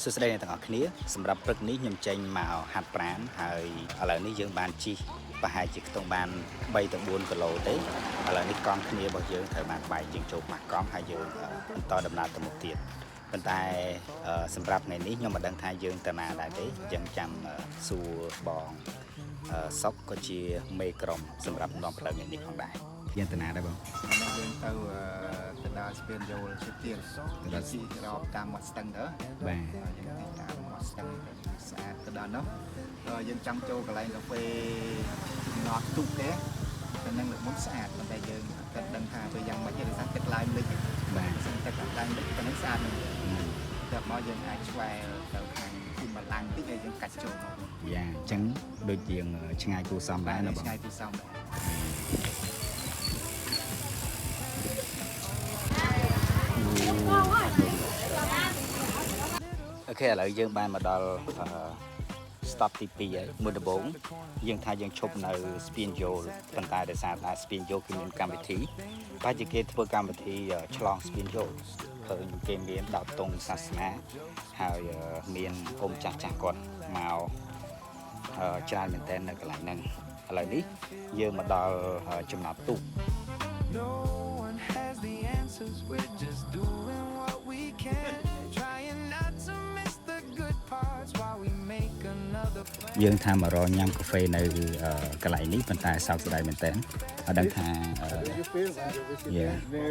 សួស្តីអ្នកទាំងអស់គ្នាសម្រាប់ព្រឹកនេះខ្ញុំចេញមកហាត់ប្រាណហើយឥឡូវនេះយើងបានជិះប្រហែលជាខ្ទង់បាន3ទៅ4គីឡូទេឥឡូវនេះកង់គ្នារបស់យើងត្រូវបានបែកជាងចូលមកកង់ហើយយើងបន្តដំណើរទៅមុខទៀតប៉ុន្តែសម្រាប់ថ្ងៃនេះខ្ញុំមិនដឹងថាយើងទៅណាដែរទេយើងចាំសួរបងសុកក៏ជាមេក្រុមសម្រាប់នាំផ្លូវនេះផងដែរយើងទៅណាដែរបងយើងទៅដល់ស្ពានយល់ជាទៀតទៅដល់ស៊ីរອບតាមមាត់ស្ទឹងទៅបាទយើងតាមមាត់ស្ទឹងស្អាតទៅដល់នោះយើងចង់ចូលកន្លែងកាហ្វេណត់ទុកទេតែនឹងមុនស្អាតប៉ុន្តែយើងគិតដឹងថាវាយ៉ាងម៉េចទេដោយសារទឹកឡើងលិចបាទទឹកឡើងលិចប៉ុណ្ណឹងស្អាតមែនតែមកយើងអាចឆ្វែលទៅខាងគុំបលាំងតិចហើយយើងកាច់ចូលមកយ៉ាអញ្ចឹងដូចយើងឆ្ងាយគួរសមដែរណាបងឆ្ងាយគួរសមដែរអូខេឥឡូវយើងបានមកដល់stop ទី2ហើយមុនដំបូងយើងថាយើងឈប់នៅស្ពានយល់ប៉ុន្តែដោយសារតែស្ពានយល់គឺមានកម្មវិធីបែរជាគេធ្វើកម្មវិធីឆ្លងស្ពានយល់ឃើញគេមានដោតទង់សាសនាហើយមានអ៊ំចាស់គាត់មកច្រើនមែនទែននៅកន្លែងហ្នឹងឥឡូវនេះយើងមកដល់ចំណតទូកយើងថាមករកញ៉ាំកាហ្វេនៅកន្លែងនេះប៉ុន្តែសោកស្ដាយមែនតើអត់ដឹងថា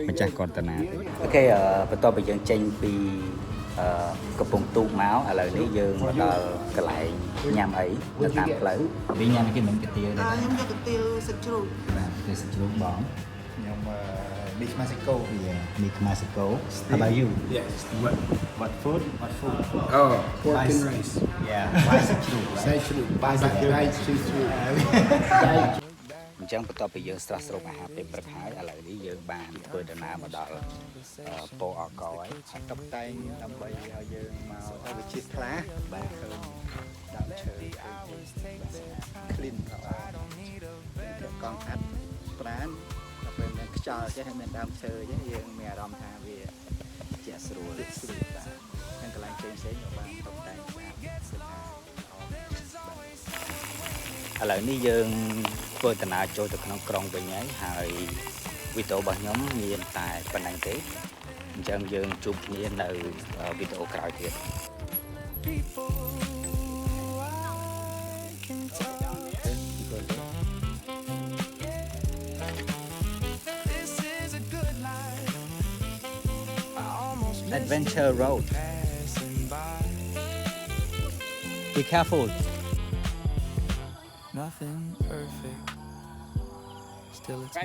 ម្ចាស់គាត់ទៅណាអូខេបន្ទាប់ពីយើងចេញពីកំពង់ទូកមកឥឡូវនេះយើងមកដល់កន្លែងញ៉ាំអីទៅតាមផ្លូវវិញញ៉ាំគេមិនកាទៀវដែរខ្ញុំយកកាទៀវសាច់ជ្រូកបាទកាទៀវសាច់ជ្រូកបងខ្ញុំ Mix Mexico Mix Mexico How about you Yes What food Oh pork and rice Yeah rice ជ្រូក rice ជ្រូក rice ជ្រូកអញ្ចឹងបន្ទាប់ពីយើងស្រស់ស្រូបអាហារពេលព្រឹកហើយឥឡូវនេះយើងបានធ្វើដំណើរមកដល់ពរអកហើយតុបតែងដើម្បីឲ្យយើងមកទៅវិជាខ្លះបាទឃើញដើមឈើ clean កង់ហាត់ប្រាណដល់ពេលមានខ្យល់ចេះហើយមានដើមឈើចេះយើងមានអារម្មណ៍ថាវាជាស្រួលស្រួលបាទហើយកន្លែងផ្សេងៗបានតុបតែងស្អាតស្អាតឥឡូវនេះយើងធ្វើដំណើរចូលទៅក្នុងក្រុងវិញហើយវីដេអូរបស់ខ្ញុំមានតែប៉ុណ្្នឹងទេអញ្ចឹងយើងជួបគ្នានៅវីដេអូក្រោយទៀតAdventure Road. Be careful. Nothing perfect. Still it's